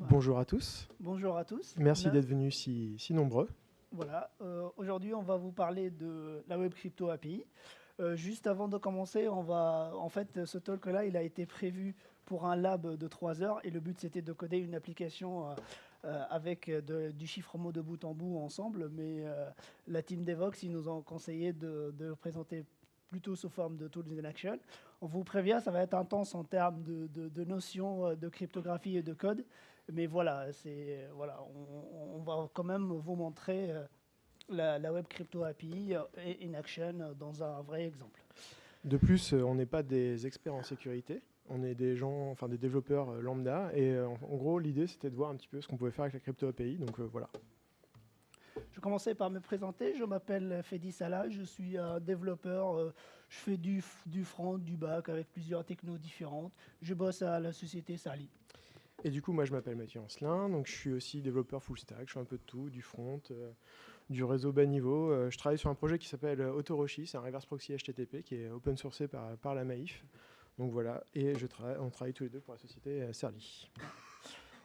Bonjour à tous. Bonjour à tous. Merci d'être venus si nombreux. Voilà, aujourd'hui on va vous parler de la Web Crypto API. Juste avant de commencer, en fait, ce talk-là, il a été prévu pour un lab de 3 heures et le but c'était de coder une application avec du chiffrement de bout en bout ensemble, mais la team Devox, ils nous ont conseillé de le présenter plutôt sous forme de Tools in Action. On vous prévient, ça va être intense en termes de notions de cryptographie et de code. Mais voilà, on va quand même vous montrer la Web Crypto API in action dans un vrai exemple. De plus, on n'est pas des experts en sécurité, on est des gens, enfin des développeurs lambda, et en gros l'idée c'était de voir un petit peu ce qu'on pouvait faire avec la Crypto API, donc voilà. Je vais commencer par me présenter, je m'appelle Fedi Salah, je suis un développeur, je fais du front, du back avec plusieurs technos différentes, je bosse à la société Sali. Et du coup, moi je m'appelle Mathieu Ancelin, donc je suis aussi développeur full stack, je fais un peu de tout, du front, du réseau bas niveau. Je travaille sur un projet qui s'appelle Autoroshi, c'est un reverse proxy HTTP qui est open sourcé par la Maïf. Donc voilà, et on travaille tous les deux pour la société Serly.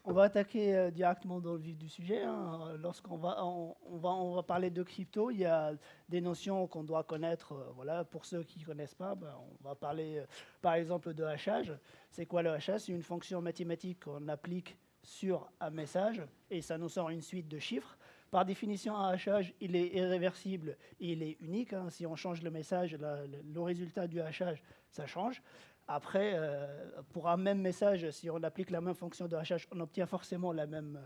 On va attaquer directement dans le vif du sujet. Lorsqu'on on va parler de crypto, il y a des notions qu'on doit connaître. Voilà, pour ceux qui ne connaissent pas, on va parler par exemple de hachage. C'est quoi le hachage? C'est une fonction mathématique qu'on applique sur un message et ça nous sort une suite de chiffres. Par définition, un hachage, il est irréversible et il est unique. Si on change le message, le résultat du hachage, ça change. Après, pour un même message, si on applique la même fonction de hachage, on obtient forcément le même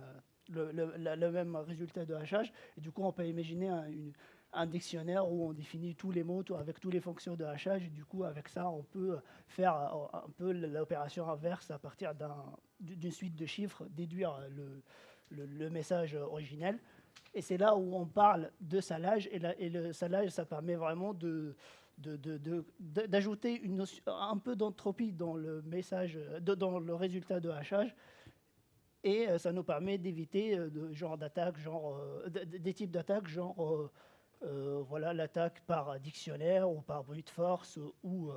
résultat de hachage. Et du coup, on peut imaginer un dictionnaire où on définit tous les mots avec toutes les fonctions de hachage. Et du coup, avec ça, on peut faire un peu l'opération inverse à partir d'une suite de chiffres, déduire le message originel. Et c'est là où on parle de salage. Et le salage, ça permet vraiment d'ajouter un peu d'entropie dans le message, dans le résultat de hachage, et ça nous permet d'éviter des types d'attaques, voilà, l'attaque par dictionnaire ou par brute force ou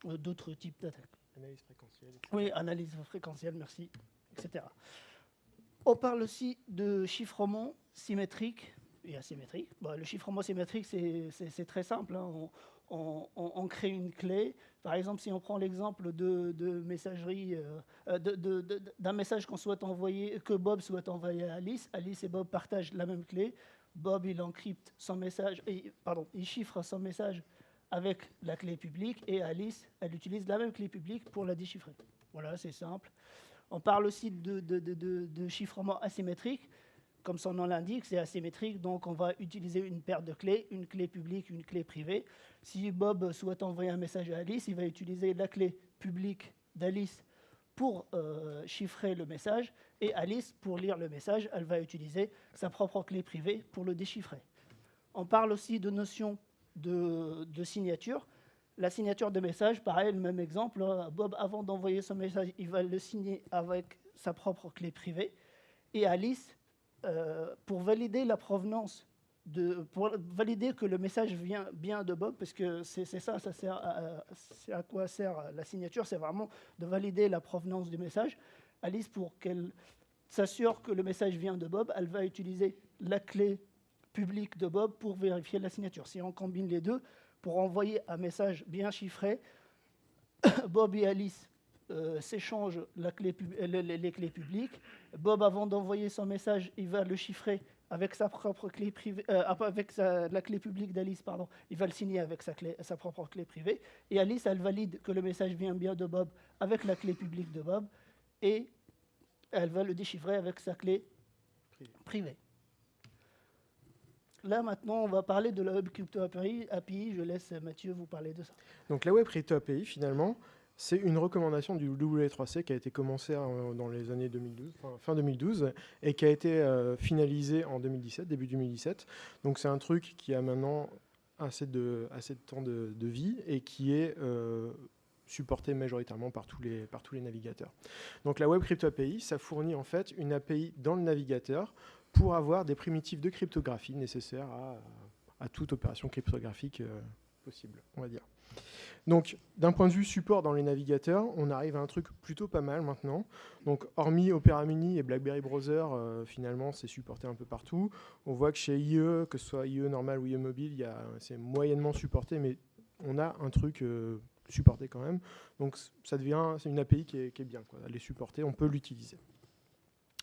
d'autres types d'attaques. Analyse fréquentielle, etc. Oui, analyse fréquentielle, merci, etc. On parle aussi de chiffrement symétrique et asymétrique. Le chiffrement symétrique, c'est très simple. On crée une clé. Par exemple, si on prend l'exemple de messagerie, d'un message qu'on souhaite envoyer, que Bob souhaite envoyer à Alice. Alice et Bob partagent la même clé. Bob, il encrypte son message, il chiffre son message avec la clé publique, et Alice, elle utilise la même clé publique pour la déchiffrer. Voilà, c'est simple. On parle aussi de chiffrement asymétrique. Comme son nom l'indique, c'est asymétrique, donc on va utiliser une paire de clés, une clé publique, une clé privée. Si Bob souhaite envoyer un message à Alice, il va utiliser la clé publique d'Alice pour chiffrer le message, et Alice, pour lire le message, elle va utiliser sa propre clé privée pour le déchiffrer. On parle aussi de notion de signature. La signature de message, pareil, le même exemple. Bob, avant d'envoyer son message, il va le signer avec sa propre clé privée. Et Alice, pour valider la provenance, pour valider que le message vient bien de Bob, parce que c'est à quoi sert la signature, c'est vraiment de valider la provenance du message. Alice, pour qu'elle s'assure que le message vient de Bob, elle va utiliser la clé publique de Bob pour vérifier la signature. Si on combine les deux, pour envoyer un message bien chiffré, Bob et Alice s'échangent les clés publiques. Bob, avant d'envoyer son message, il va le chiffrer avec sa propre clé privée, la clé publique d'Alice, pardon. Il va le signer avec sa propre clé privée. Et Alice, elle valide que le message vient bien de Bob avec la clé publique de Bob, et elle va le déchiffrer avec sa clé privée. Là, maintenant, on va parler de la Web Crypto API. Je laisse Mathieu vous parler de ça. Donc la Web Crypto API, finalement, c'est une recommandation du W3C qui a été commencée dans les années 2012, fin 2012, et qui a été finalisée en 2017, début 2017. Donc c'est un truc qui a maintenant assez de temps de vie et qui est supporté majoritairement par tous les navigateurs. Donc la Web Crypto API, ça fournit en fait une API dans le navigateur pour avoir des primitives de cryptographie nécessaires à toute opération cryptographique possible, on va dire. Donc, d'un point de vue support dans les navigateurs, on arrive à un truc plutôt pas mal maintenant. Donc, hormis Opera Mini et BlackBerry Browser, finalement, c'est supporté un peu partout. On voit que chez IE, que ce soit IE normal ou IE mobile, c'est moyennement supporté, mais on a un truc supporté quand même. Donc, c'est une API qui est bien, quoi. Elle est supportée, on peut l'utiliser.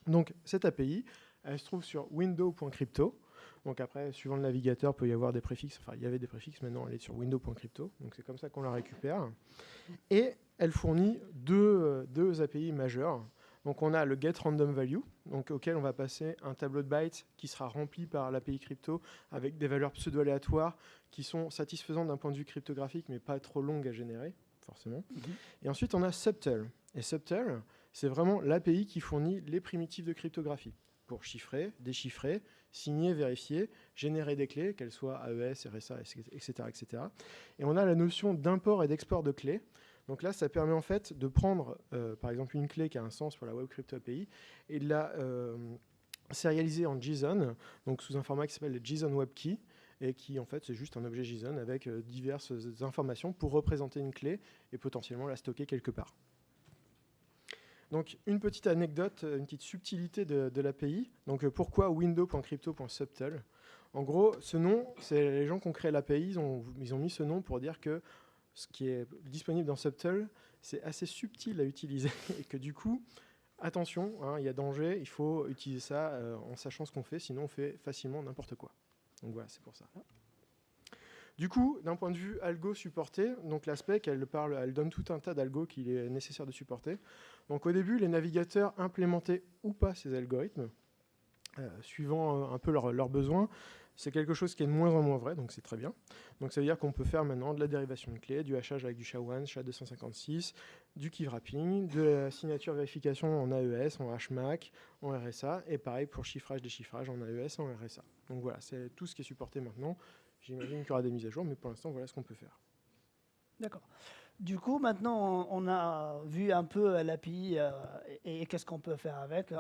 Donc, cette API, elle se trouve sur window.crypto. Donc après, suivant le navigateur, il peut y avoir des préfixes. Enfin, il y avait des préfixes, maintenant elle est sur window.crypto. Donc c'est comme ça qu'on la récupère. Et elle fournit deux API majeures. Donc on a le getRandomValue, donc auquel on va passer un tableau de bytes qui sera rempli par l'API crypto avec des valeurs pseudo-aléatoires qui sont satisfaisantes d'un point de vue cryptographique, mais pas trop longues à générer, forcément. Et ensuite, on a Subtel. Et Subtel, c'est vraiment l'API qui fournit les primitives de cryptographie pour chiffrer, déchiffrer, signer, vérifier, générer des clés, qu'elles soient AES, RSA, etc., etc. Et on a la notion d'import et d'export de clés. Donc là, ça permet en fait de prendre, par exemple, une clé qui a un sens pour la Web Crypto API et de la sérialiser en JSON, donc sous un format qui s'appelle le JSON Web Key, et qui, en fait, c'est juste un objet JSON avec diverses informations pour représenter une clé et potentiellement la stocker quelque part. Donc, une petite anecdote, une petite subtilité de l'API. Donc, pourquoi window.crypto.subtel? En gros, ce nom, c'est les gens qui ont créé l'API, ils ont mis ce nom pour dire que ce qui est disponible dans Subtel, c'est assez subtil à utiliser et que du coup, attention, hein, il y a danger, il faut utiliser ça en sachant ce qu'on fait, sinon on fait facilement n'importe quoi. Donc voilà, c'est pour ça. Du coup, d'un point de vue algo supporté, donc la spec, elle donne tout un tas d'algos qu'il est nécessaire de supporter. Donc au début, les navigateurs implémentaient ou pas ces algorithmes, suivant un peu leurs besoins. C'est quelque chose qui est de moins en moins vrai, donc c'est très bien. Donc ça veut dire qu'on peut faire maintenant de la dérivation de clés, du hachage avec du SHA-1, SHA-256, du key wrapping, de la signature vérification en AES, en HMAC, en RSA, et pareil pour chiffrage, déchiffrage en AES, en RSA. Donc voilà, c'est tout ce qui est supporté maintenant. J'imagine qu'il y aura des mises à jour, mais pour l'instant, voilà ce qu'on peut faire. D'accord. Du coup, maintenant, on a vu un peu l'API et qu'est-ce qu'on peut faire avec.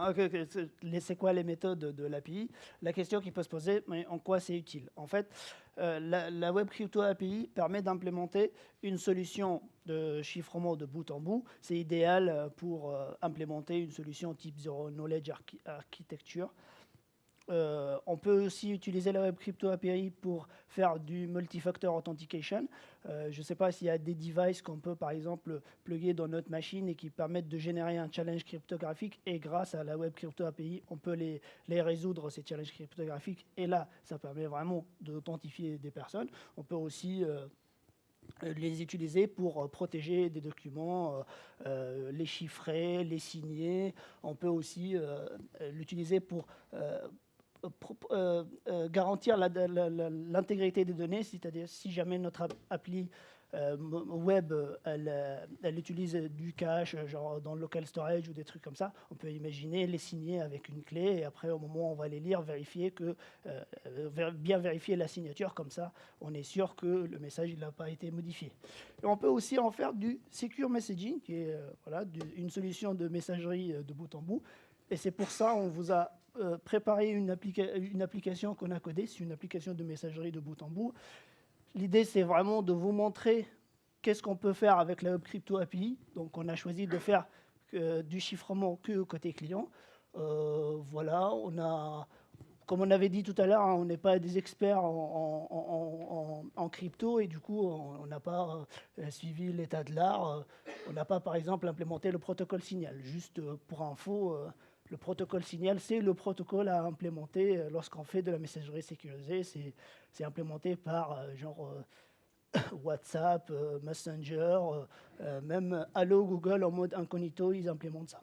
C'est quoi les méthodes de l'API? La question qui peut se poser, mais en quoi c'est utile? En fait, la Web Crypto API permet d'implémenter une solution de chiffrement de bout en bout. C'est idéal pour implémenter une solution type Zero Knowledge Architecture. On peut aussi utiliser la Web Crypto API pour faire du multifactor authentication. Je ne sais pas s'il y a des devices qu'on peut, par exemple, plugger dans notre machine et qui permettent de générer un challenge cryptographique. Et grâce à la Web Crypto API, on peut les résoudre, ces challenges cryptographiques. Et là, ça permet vraiment d'authentifier des personnes. On peut aussi les utiliser pour protéger des documents, les chiffrer, les signer. On peut aussi l'utiliser pour garantir l'intégrité des données, c'est-à-dire si jamais notre appli web, elle utilise du cache, genre dans le local storage ou des trucs comme ça, on peut imaginer les signer avec une clé et après au moment où on va les lire, bien vérifier la signature, comme ça on est sûr que le message n'a pas été modifié. Et on peut aussi en faire du secure messaging, qui est une solution de messagerie de bout en bout, et c'est pour ça on vous a préparer une application qu'on a codée, c'est une application de messagerie de bout en bout. L'idée, c'est vraiment de vous montrer qu'est-ce qu'on peut faire avec la Web Crypto API. Donc, on a choisi de faire du chiffrement que côté client. Voilà, comme on avait dit tout à l'heure, hein, on n'est pas des experts en crypto et du coup, on n'a pas suivi l'état de l'art. On n'a pas, par exemple, implémenté le protocole Signal. Juste pour info, le protocole Signal, c'est le protocole à implémenter lorsqu'on fait de la messagerie sécurisée. C'est implémenté par WhatsApp, Messenger, même Allo Google en mode incognito, ils implémentent ça.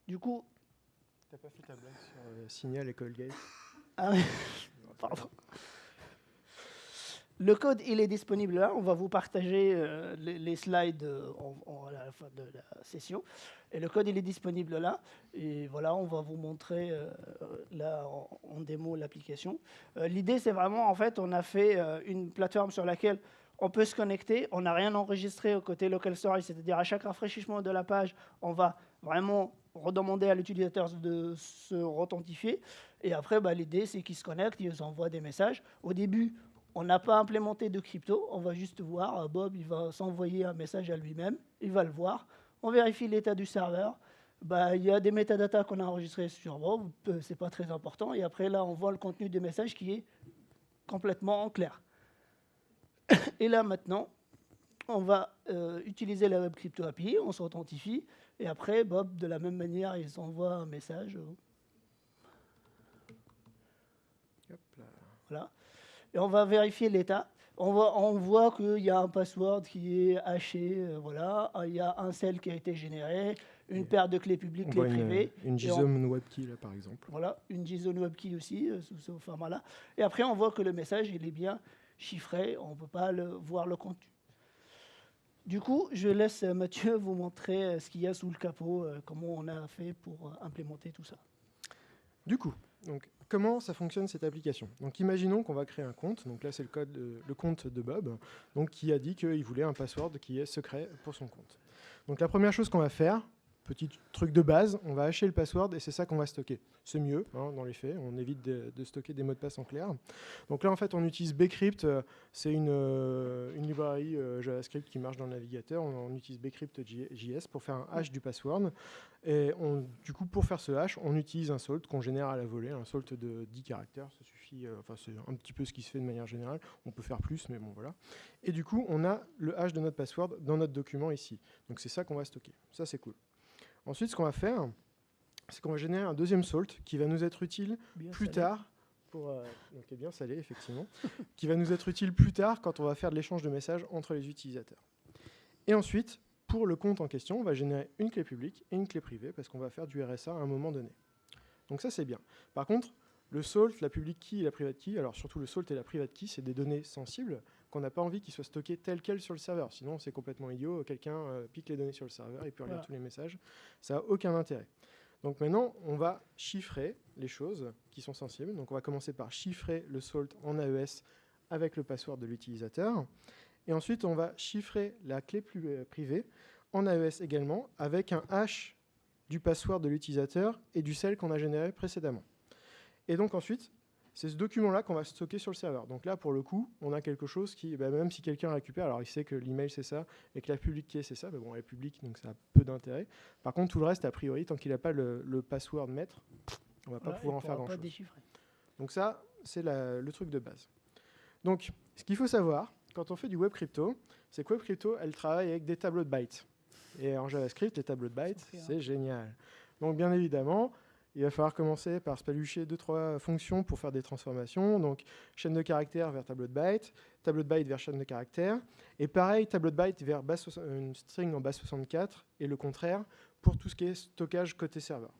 Du coup... T'as pas fait ta blague sur Signal et Colgate? Ah oui, pardon. Le code, il est disponible là. On va vous partager les slides à la fin de la session. Et le code, il est disponible là. Et voilà, on va vous montrer là en démo l'application. L'idée, c'est vraiment, en fait, on a fait une plateforme sur laquelle on peut se connecter. On n'a rien enregistré au côté local storage, c'est-à-dire à chaque rafraîchissement de la page, on va vraiment redemander à l'utilisateur de se authentifier. Et après, l'idée, c'est qu'ils se connectent, ils envoient des messages. Au début, on n'a pas implémenté de crypto, on va juste voir, Bob, il va s'envoyer un message à lui-même, il va le voir, on vérifie l'état du serveur, bah, il y a des métadatas qu'on a enregistrés sur Bob, c'est pas très important, et après là, on voit le contenu du message qui est complètement en clair. Et là, maintenant, on va utiliser la Web Crypto API, on s'authentifie, et après, Bob, de la même manière, il s'envoie un message. Hop là. Voilà. Et on va vérifier l'état. On voit qu'il y a un password qui est haché, voilà. Il y a un cell qui a été généré, une paire de clés publiques, clés privées. Une JSON WebKey, là, par exemple. Voilà, une JSON WebKey aussi, sous ce format-là. Et après, on voit que le message, il est bien chiffré. On ne peut pas voir le contenu. Du coup, je laisse Mathieu vous montrer ce qu'il y a sous le capot, comment on a fait pour implémenter tout ça. Du coup, donc, comment ça fonctionne cette application? Donc, imaginons qu'on va créer un compte. Donc là, c'est le compte de Bob, donc, qui a dit qu'il voulait un password qui est secret pour son compte. Donc, la première chose qu'on va faire, petit truc de base, on va hacher le password et c'est ça qu'on va stocker. C'est mieux, hein, dans les faits, on évite de stocker des mots de passe en clair. Donc là, en fait, on utilise bcrypt, c'est une librairie JavaScript qui marche dans le navigateur. On utilise bcrypt.js pour faire un hash du password. Et du coup, pour faire ce hash, on utilise un salt qu'on génère à la volée, un salt de 10 caractères. Ça suffit, enfin, c'est un petit peu ce qui se fait de manière générale. On peut faire plus, mais bon, voilà. Et du coup, on a le hash de notre password dans notre document ici. Donc c'est ça qu'on va stocker. Ça, c'est cool. Ensuite, ce qu'on va faire, c'est qu'on va générer un deuxième salt qui va nous être utile plus tard, donc est bien salé, effectivement, qui va nous être utile plus tard quand on va faire de l'échange de messages entre les utilisateurs. Et ensuite, pour le compte en question, on va générer une clé publique et une clé privée parce qu'on va faire du RSA à un moment donné. Donc ça, c'est bien. Par contre, le salt, la public key et la private key, alors surtout le salt et la private key, c'est des données sensibles qu'on n'a pas envie qu'ils soient stockées telles quelles sur le serveur. Sinon, c'est complètement idiot. Quelqu'un pique les données sur le serveur, il peut relire tous les messages. Ça n'a aucun intérêt. Donc maintenant, on va chiffrer les choses qui sont sensibles. Donc on va commencer par chiffrer le salt en AES avec le password de l'utilisateur. Et ensuite, on va chiffrer la clé privée en AES également avec un hash du password de l'utilisateur et du cell qu'on a généré précédemment. Et donc ensuite, c'est ce document-là qu'on va stocker sur le serveur. Donc là, pour le coup, on a quelque chose qui, même si quelqu'un récupère, alors il sait que l'email c'est ça, et que la public key c'est ça, mais bon, elle est publique, donc ça a peu d'intérêt. Par contre, tout le reste, a priori, tant qu'il n'a pas le password maître, on ne va pas pouvoir en faire grand-chose. Donc ça, c'est le truc de base. Donc, ce qu'il faut savoir, quand on fait du web crypto, c'est que web crypto, elle travaille avec des tableaux de bytes. Et en JavaScript, les tableaux de bytes, c'est génial. Donc, bien évidemment, il va falloir commencer par spalucher 2-3 fonctions pour faire des transformations. Donc, chaîne de caractères vers tableau de byte vers chaîne de caractères. Et pareil, tableau de byte vers une string en base 64 et le contraire pour tout ce qui est stockage côté serveur.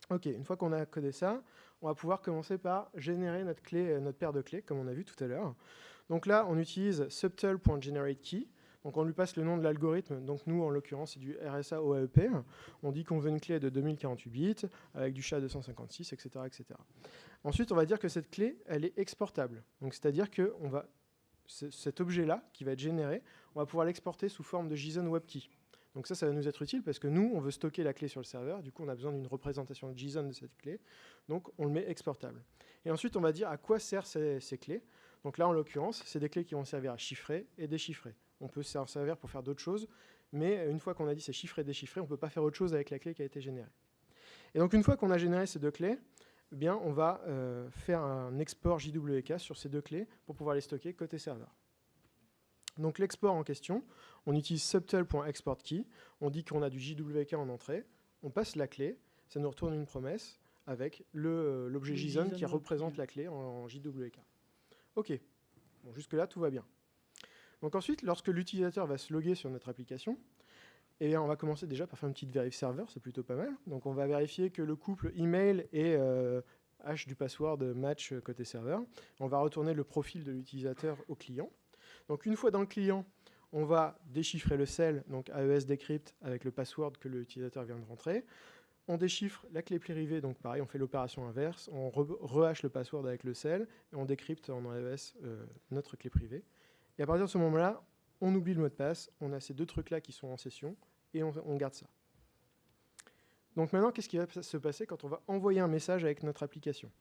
OK, une fois qu'on a codé ça, on va pouvoir commencer par générer notre paire de clés, comme on a vu tout à l'heure. Donc là, on utilise subtle.generateKey. Donc on lui passe le nom de l'algorithme. Donc nous, en l'occurrence, c'est du RSA OAEP. On dit qu'on veut une clé de 2048 bits avec du SHA-256, etc., etc. Ensuite, on va dire que cette clé, elle est exportable. Donc c'est-à-dire que cet objet-là, qui va être généré, on va pouvoir l'exporter sous forme de JSON WebKey. Donc ça va nous être utile parce que nous, on veut stocker la clé sur le serveur. Du coup, on a besoin d'une représentation de JSON de cette clé. Donc on le met exportable. Et ensuite, on va dire à quoi servent ces clés. Donc là, en l'occurrence, c'est des clés qui vont servir à chiffrer et déchiffrer. On peut s'en servir pour faire d'autres choses, mais une fois qu'on a dit c'est chiffré et déchiffré, on ne peut pas faire autre chose avec la clé qui a été générée. Et donc une fois qu'on a généré ces deux clés, eh bien, on va faire un export JWK sur ces deux clés pour pouvoir les stocker côté serveur. Donc l'export en question, on utilise subtle.exportKey, on dit qu'on a du JWK en entrée, on passe la clé, ça nous retourne une promesse avec l'objet JSON qui représente la clé en JWK. OK, bon, jusque-là, tout va bien. Donc ensuite, lorsque l'utilisateur va se loguer sur notre application, on va commencer déjà par faire une petite vérif serveur, c'est plutôt pas mal. Donc on va vérifier que le couple email et hash du password match côté serveur. On va retourner le profil de l'utilisateur au client. Donc une fois dans le client, on va déchiffrer le cell, donc AES decrypt avec le password que l'utilisateur vient de rentrer. On déchiffre la clé privée, donc pareil, on fait l'opération inverse, on rehash le password avec le cell et on décrypte en AES notre clé privée. Et à partir de ce moment-là, on oublie le mot de passe, on a ces deux trucs-là qui sont en session et on garde ça. Donc maintenant, qu'est-ce qui va se passer quand on va envoyer un message avec notre application ?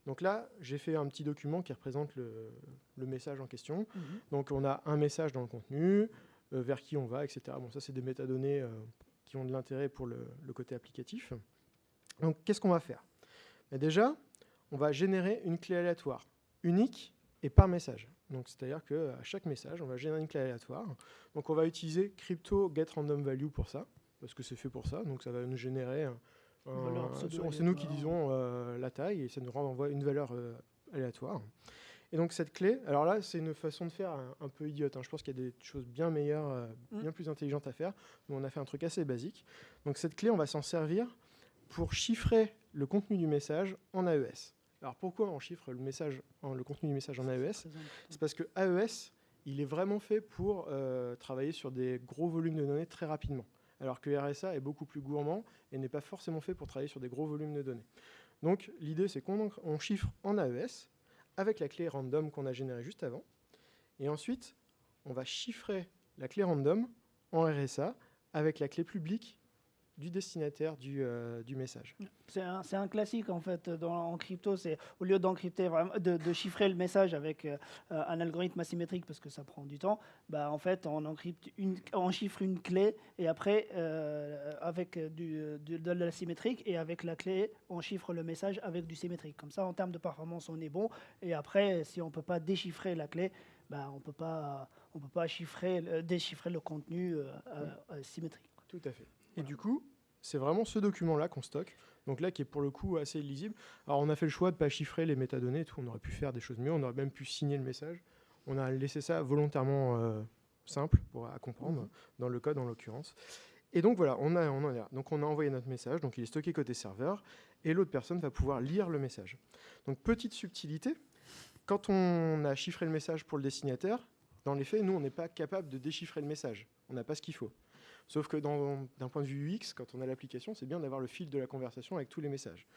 Donc là, j'ai fait un petit document qui représente le message en question. Donc on a un message dans le contenu, vers qui on va, etc. Bon, ça, c'est des métadonnées qui ont de l'intérêt pour le côté applicatif. Donc, qu'est-ce qu'on va faire? Déjà, on va générer une clé aléatoire, unique et par message. Donc, c'est-à-dire qu'à chaque message, on va générer une clé aléatoire. Donc, on va utiliser crypto getRandomValue pour ça, parce que c'est fait pour ça. Donc, ça va nous générer c'est nous qui disons la taille, et ça nous renvoie une valeur aléatoire. Et donc cette clé, alors là, c'est une façon de faire un peu idiote. Je pense qu'il y a des choses bien meilleures, bien plus intelligentes à faire. Nous, on a fait un truc assez basique. Donc cette clé, on va s'en servir pour chiffrer le contenu du message en AES. Alors pourquoi on chiffre le contenu du message en AES? C'est parce que AES, il est vraiment fait pour travailler sur des gros volumes de données très rapidement. Alors que RSA est beaucoup plus gourmand et n'est pas forcément fait pour travailler sur des gros volumes de données. Donc l'idée, c'est qu'on chiffre en AES avec la clé random qu'on a générée juste avant. Et ensuite, on va chiffrer la clé random en RSA avec la clé publique du destinataire du message. C'est un classique en fait en crypto. C'est au lieu d'encrypter de chiffrer le message avec un algorithme asymétrique parce que ça prend du temps, bah, en fait on chiffre une clé et après avec de l'asymétrique, et avec la clé on chiffre le message avec du symétrique. Comme ça, en termes de performance, on est bon. Et après, si on peut pas déchiffrer la clé, bah, on peut pas déchiffrer le contenu symétrique. Tout à fait. Et du coup, c'est vraiment ce document-là qu'on stocke, donc là qui est pour le coup assez illisible. Alors on a fait le choix de ne pas chiffrer les métadonnées et tout, on aurait pu faire des choses mieux, on aurait même pu signer le message. On a laissé ça volontairement simple à comprendre, dans le code en l'occurrence. Et donc voilà, on en est là. Donc on a envoyé notre message, donc il est stocké côté serveur, et l'autre personne va pouvoir lire le message. Donc petite subtilité, quand on a chiffré le message pour le destinataire, dans les faits, nous on n'est pas capable de déchiffrer le message, on n'a pas ce qu'il faut. Sauf que d'un point de vue UX, quand on a l'application, c'est bien d'avoir le fil de la conversation avec tous les messages.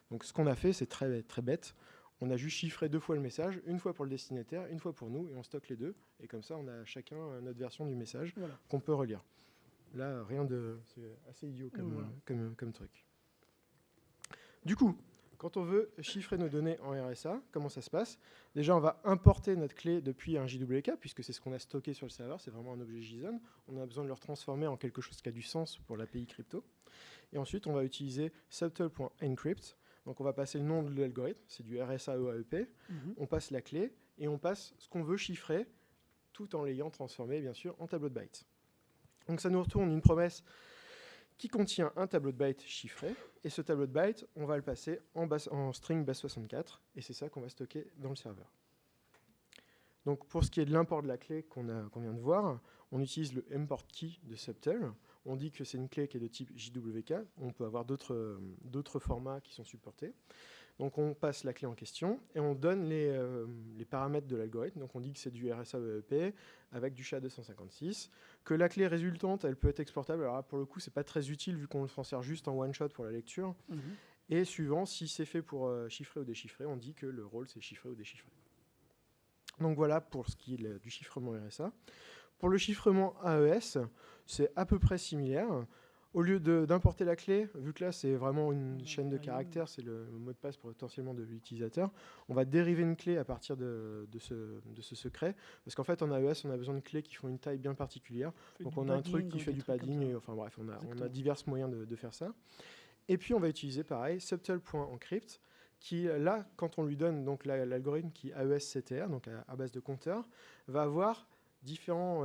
Donc ce qu'on a fait, c'est très, très bête. On a juste chiffré 2 fois le message, une fois pour le destinataire, une fois pour nous, et on stocke les deux. Et comme ça, on a chacun notre version du message qu'on peut relire. Là, c'est assez idiot comme truc. Du coup, quand on veut chiffrer nos données en RSA, comment ça se passe? Déjà, on va importer notre clé depuis un JWK, puisque c'est ce qu'on a stocké sur le serveur, c'est vraiment un objet JSON. On a besoin de le transformer en quelque chose qui a du sens pour l'API crypto. Et ensuite, on va utiliser subtle.encrypt. Donc, on va passer le nom de l'algorithme, c'est du RSA OAEP. On passe la clé et on passe ce qu'on veut chiffrer, tout en l'ayant transformé, bien sûr, en tableau de bytes. Donc, ça nous retourne une promesse qui contient un tableau de bytes chiffré, et ce tableau de bytes, on va le passer en string base64, et c'est ça qu'on va stocker dans le serveur. Donc pour ce qui est de l'import de la clé qu'on vient de voir, on utilise le import key de Subtle. On dit que c'est une clé qui est de type JWK, on peut avoir d'autres formats qui sont supportés. Donc on passe la clé en question et on donne les paramètres de l'algorithme. Donc on dit que c'est du RSA OEP avec du SHA-256, que la clé résultante, elle peut être exportable. Alors là, pour le coup, c'est pas très utile vu qu'on le transfère juste en one shot pour la lecture. Et suivant, si c'est fait pour chiffrer ou déchiffrer, on dit que le rôle c'est chiffrer ou déchiffrer. Donc voilà pour ce qui est du chiffrement RSA. Pour le chiffrement AES, c'est à peu près similaire. Au lieu d'importer la clé, vu que là c'est vraiment une chaîne de caractères, c'est le mot de passe potentiellement de l'utilisateur, on va dériver une clé à partir de ce secret, parce qu'en fait en AES on a besoin de clés qui font une taille bien particulière, donc on a un truc qui fait du padding, et, enfin bref, on a divers moyens de faire ça. Et puis on va utiliser pareil subtle.encrypt, qui là, quand on lui donne donc l'algorithme qui AES-CTR, donc à base de compteur, va avoir différents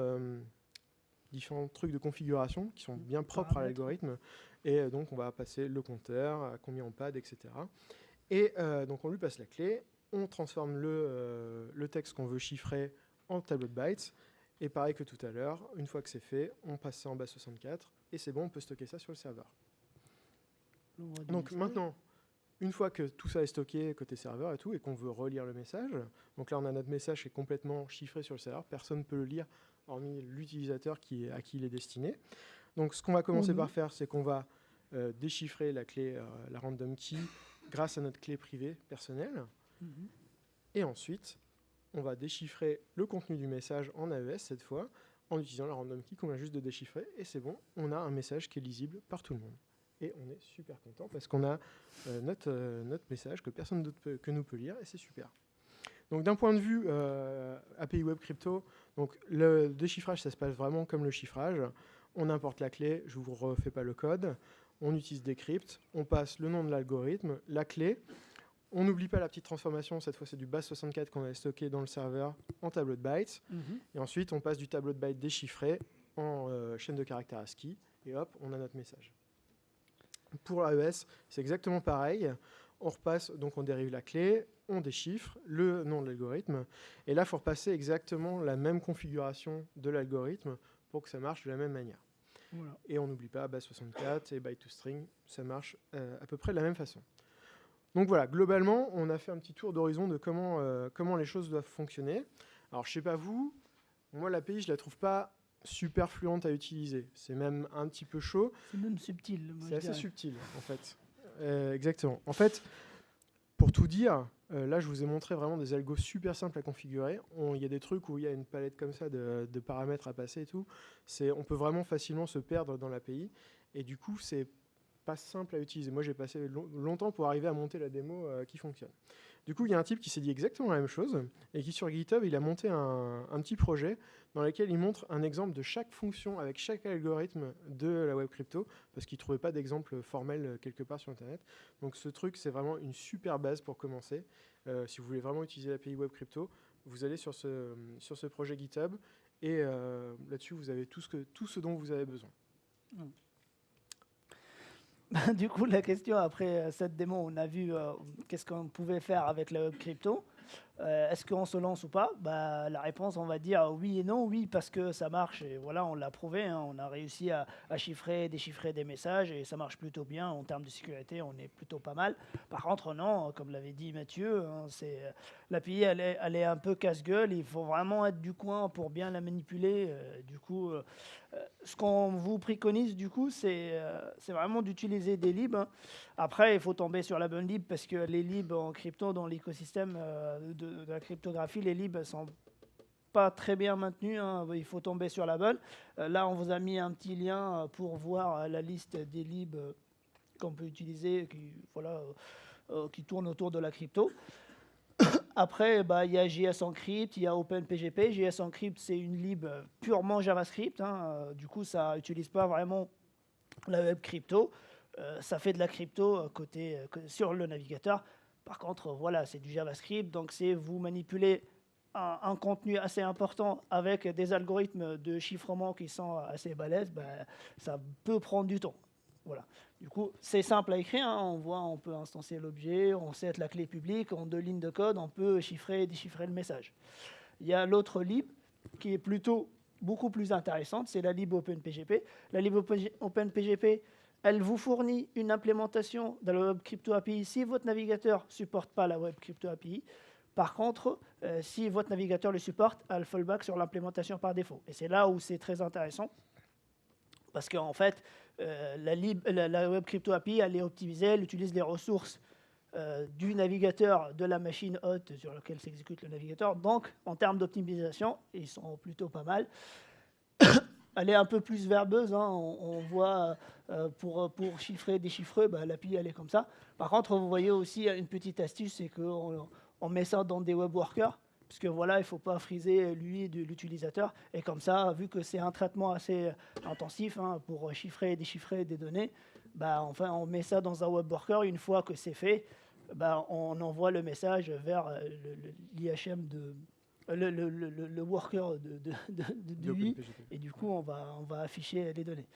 trucs de configuration qui sont bien propres à l'algorithme. Et donc, on va passer le compteur, à combien on pad, etc. Et donc, on lui passe la clé. On transforme le texte qu'on veut chiffrer en tableau de bytes. Et pareil que tout à l'heure, une fois que c'est fait, on passe ça en base 64. Et c'est bon, on peut stocker ça sur le serveur. Donc, maintenant, une fois que tout ça est stocké côté serveur et tout, et qu'on veut relire le message, donc là, on a notre message qui est complètement chiffré sur le serveur. Personne ne peut le lire hormis l'utilisateur à qui il est destiné. Donc ce qu'on va commencer par faire, c'est qu'on va déchiffrer la clé, la random key, grâce à notre clé privée personnelle. Et ensuite, on va déchiffrer le contenu du message en AES cette fois, en utilisant la random key qu'on vient juste de déchiffrer. Et c'est bon, on a un message qui est lisible par tout le monde. et on est super content parce qu'on a notre message que personne d'autre que nous peut lire et c'est super. Donc d'un point de vue API Web Crypto, donc le déchiffrage, ça se passe vraiment comme le chiffrage. On importe la clé, je ne vous refais pas le code. On utilise Decrypt, on passe le nom de l'algorithme, la clé. On n'oublie pas la petite transformation, cette fois c'est du base64 qu'on avait stocké dans le serveur en tableau de bytes. Et ensuite on passe du tableau de bytes déchiffré en chaîne de caractères ASCII. Et hop, on a notre message. Pour AES, c'est exactement pareil. On repasse, donc on dérive la clé, on déchiffre le nom de l'algorithme. Et là, il faut repasser exactement la même configuration de l'algorithme pour que ça marche de la même manière. Voilà. Et on n'oublie pas base64 et byte-to-string, ça marche à peu près de la même façon. Donc voilà, globalement, on a fait un petit tour d'horizon de comment les choses doivent fonctionner. Alors, je ne sais pas vous, moi l'API, je ne la trouve pas super fluente à utiliser. C'est même un petit peu chaud. C'est même subtil. C'est assez subtil, en fait. Exactement. En fait, pour tout dire, là, je vous ai montré vraiment des algos super simples à configurer. Il y a des trucs où il y a une palette comme ça de paramètres à passer et tout. On peut vraiment facilement se perdre dans l'API. Et du coup, c'est pas simple à utiliser. Moi, j'ai passé longtemps pour arriver à monter la démo qui fonctionne. Du coup, il y a un type qui s'est dit exactement la même chose et qui, sur GitHub, il a monté un petit projet dans lequel il montre un exemple de chaque fonction avec chaque algorithme de la web crypto parce qu'il ne trouvait pas d'exemple formel quelque part sur Internet. Donc, ce truc, c'est vraiment une super base pour commencer. Si vous voulez vraiment utiliser l'API web crypto, vous allez sur ce projet GitHub et là-dessus, vous avez tout ce dont vous avez besoin. Du coup, la question après cette démo, on a vu qu'est-ce qu'on pouvait faire avec la web crypto. Est-ce qu'on se lance ou pas? La réponse, on va dire oui et non. Oui, parce que ça marche et voilà, on l'a prouvé. Hein, on a réussi à chiffrer, déchiffrer des messages et ça marche plutôt bien. En termes de sécurité, on est plutôt pas mal. Par contre, non, comme l'avait dit Mathieu, hein, l'API, elle est un peu casse-gueule. Il faut vraiment être du coin pour bien la manipuler. Du coup, ce qu'on vous préconise, du coup, c'est vraiment d'utiliser des libs. Hein. Après, il faut tomber sur la bonne lib parce que les libs en crypto, dans l'écosystème de la cryptographie, les libs ne sont pas très bien maintenus. Hein. Il faut tomber sur la bonne. Là, on vous a mis un petit lien pour voir la liste des libs qu'on peut utiliser, qui tournent autour de la crypto. Après, il y a JS Encrypt, il y a OpenPGP. JS Encrypt, c'est une lib purement JavaScript. Hein. Du coup, ça n'utilise pas vraiment la web crypto. Ça fait de la crypto sur le navigateur. Par contre, voilà, c'est du JavaScript. Donc, vous manipulez un contenu assez important avec des algorithmes de chiffrement qui sont assez balèzes. Ça peut prendre du temps. Voilà. Du coup, c'est simple à écrire. Hein. On peut instancier l'objet, on set la clé publique, en 2 lignes de code, on peut chiffrer et déchiffrer le message. Il y a l'autre lib qui est plutôt beaucoup plus intéressante, c'est la lib OpenPGP. La lib OpenPGP, elle vous fournit une implémentation de la Web Crypto API si votre navigateur ne supporte pas la Web Crypto API. Par contre, si votre navigateur le supporte, elle fallback sur l'implémentation par défaut. Et c'est là où c'est très intéressant. Parce qu'en fait, la Web Crypto API, elle est optimisée, elle utilise les ressources du navigateur de la machine hôte sur laquelle s'exécute le navigateur. Donc, en termes d'optimisation, ils sont plutôt pas mal. Elle est un peu plus verbeuse. Hein. On voit, pour chiffrer, déchiffrer, l'API, elle est comme ça. Par contre, vous voyez aussi une petite astuce, c'est qu'on met ça dans des web workers. Parce que voilà, il ne faut pas friser l'UI de l'utilisateur. Et comme ça, vu que c'est un traitement assez intensif pour chiffrer et déchiffrer des données, on met ça dans un web worker. Une fois que c'est fait, on envoie le message vers l'IHM le worker de l'UI. Et du coup, on va afficher les données.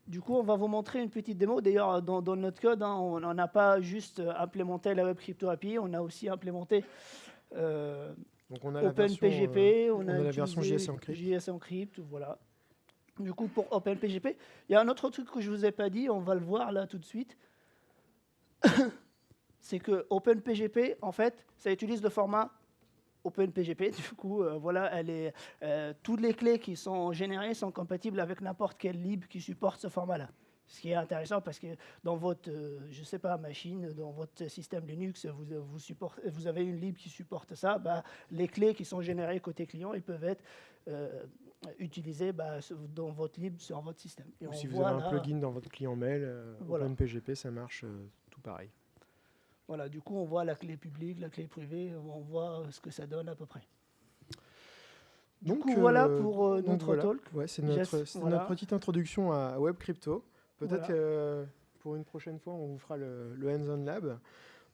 Du coup, on va vous montrer une petite démo. D'ailleurs, dans notre code, on n'a pas juste implémenté la Web Crypto API, on a aussi implémenté OpenPGP, on a la version JS Encrypt, voilà. Du coup, pour OpenPGP, il y a un autre truc que je ne vous ai pas dit, on va le voir là tout de suite. C'est que OpenPGP, en fait, ça utilise le format OpenPGP. Du coup, toutes les clés qui sont générées sont compatibles avec n'importe quelle lib qui supporte ce format-là. Ce qui est intéressant parce que dans votre, je sais pas, machine, dans votre système Linux, vous avez une lib qui supporte ça. Bah, les clés qui sont générées côté client, ils peuvent être utilisées dans votre lib sur votre système. Et ou si vous avez un plugin dans votre client mail, voilà. OpenPGP, ça marche tout pareil. Voilà, du coup, on voit la clé publique, la clé privée, on voit ce que ça donne à peu près. Donc voilà pour notre talk. Ouais, c'est notre petite introduction à Web Crypto. Peut-être pour une prochaine fois, on vous fera le Hands-on Lab.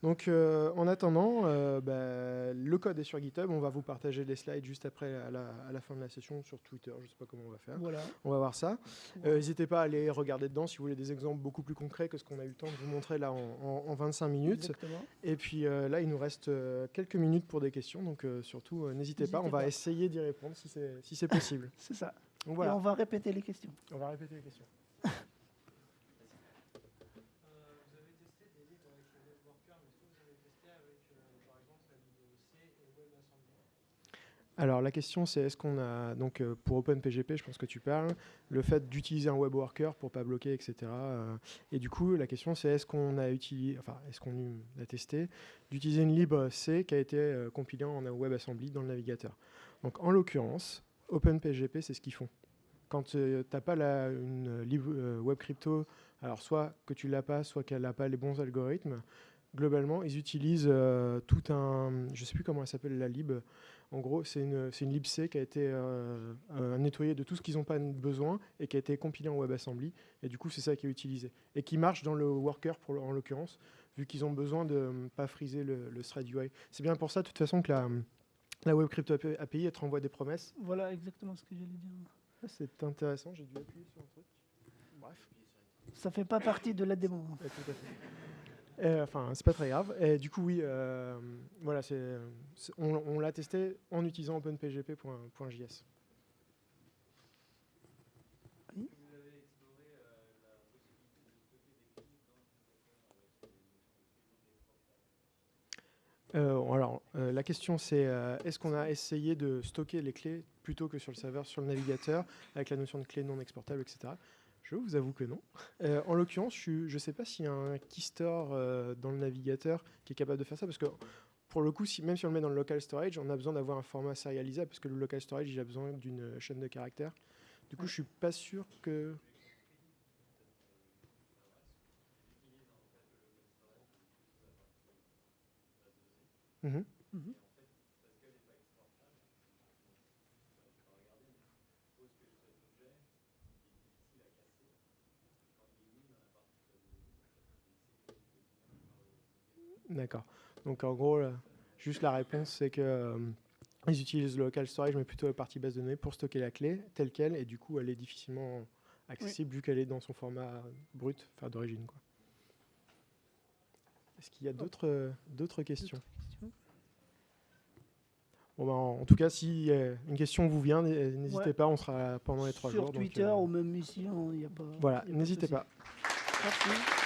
Donc en attendant, le code est sur GitHub. On va vous partager les slides juste après à la fin de la session sur Twitter. Je ne sais pas comment on va faire. Voilà. On va voir ça. N'hésitez pas à aller regarder dedans si vous voulez des exemples beaucoup plus concrets que ce qu'on a eu le temps de vous montrer là en 25 minutes. Exactement. Et puis là, il nous reste quelques minutes pour des questions. Donc surtout, n'hésitez pas. On va essayer d'y répondre si c'est possible. C'est ça. Donc, voilà. Et on va répéter les questions. On va répéter les questions. Alors la question c'est est-ce qu'on a, donc pour OpenPGP je pense que tu parles, le fait d'utiliser un web worker pour pas bloquer, etc. Et du coup la question c'est est-ce qu'on a utilisé, enfin est-ce qu'on a testé d'utiliser une lib C qui a été compilée en WebAssembly dans le navigateur. Donc en l'occurrence OpenPGP c'est ce qu'ils font. Quand tu n'as pas une lib web crypto, alors soit que tu l'as pas, soit qu'elle n'a pas les bons algorithmes, globalement ils utilisent tout un, je sais plus comment elle s'appelle la lib. En gros, c'est une libc qui a été nettoyée de tout ce qu'ils n'ont pas besoin et qui a été compilée en WebAssembly. Et du coup, c'est ça qui est utilisé. Et qui marche dans le worker, en l'occurrence, vu qu'ils ont besoin de ne pas friser le thread UI. C'est bien pour ça, de toute façon, que la Web Crypto API, elle te renvoie des promesses. Voilà exactement ce que j'allais dire. C'est intéressant, j'ai dû appuyer sur un truc. Bref. Ça fait pas partie de la démo. Ouais, tout à fait. Enfin, c'est pas très grave. Et du coup, oui, voilà, on l'a testé en utilisant openpgp.js. Alors, la question c'est est-ce qu'on a essayé de stocker les clés plutôt que sur le serveur, sur le navigateur, avec la notion de clé non exportable, etc. Je vous avoue que non. En l'occurrence, je ne sais pas s'il y a un keystore dans le navigateur qui est capable de faire ça, parce que pour le coup, même si on le met dans le local storage, on a besoin d'avoir un format serialisable, parce que le local storage, il a besoin d'une chaîne de caractères. Du coup, je suis pas sûr que... Mm-hmm. Mm-hmm. D'accord. Donc en gros, juste la réponse, c'est que ils utilisent le local storage, mais plutôt la partie base de données pour stocker la clé telle qu'elle, et du coup, elle est difficilement accessible vu qu'elle est dans son format brut, enfin d'origine, quoi. Est-ce qu'il y a d'autres questions? Bon, en tout cas, si une question vous vient, n'hésitez pas, on sera là pendant les 3 jours. Sur Twitter ou même ici, il n'y a pas... Voilà, n'hésitez pas. Merci.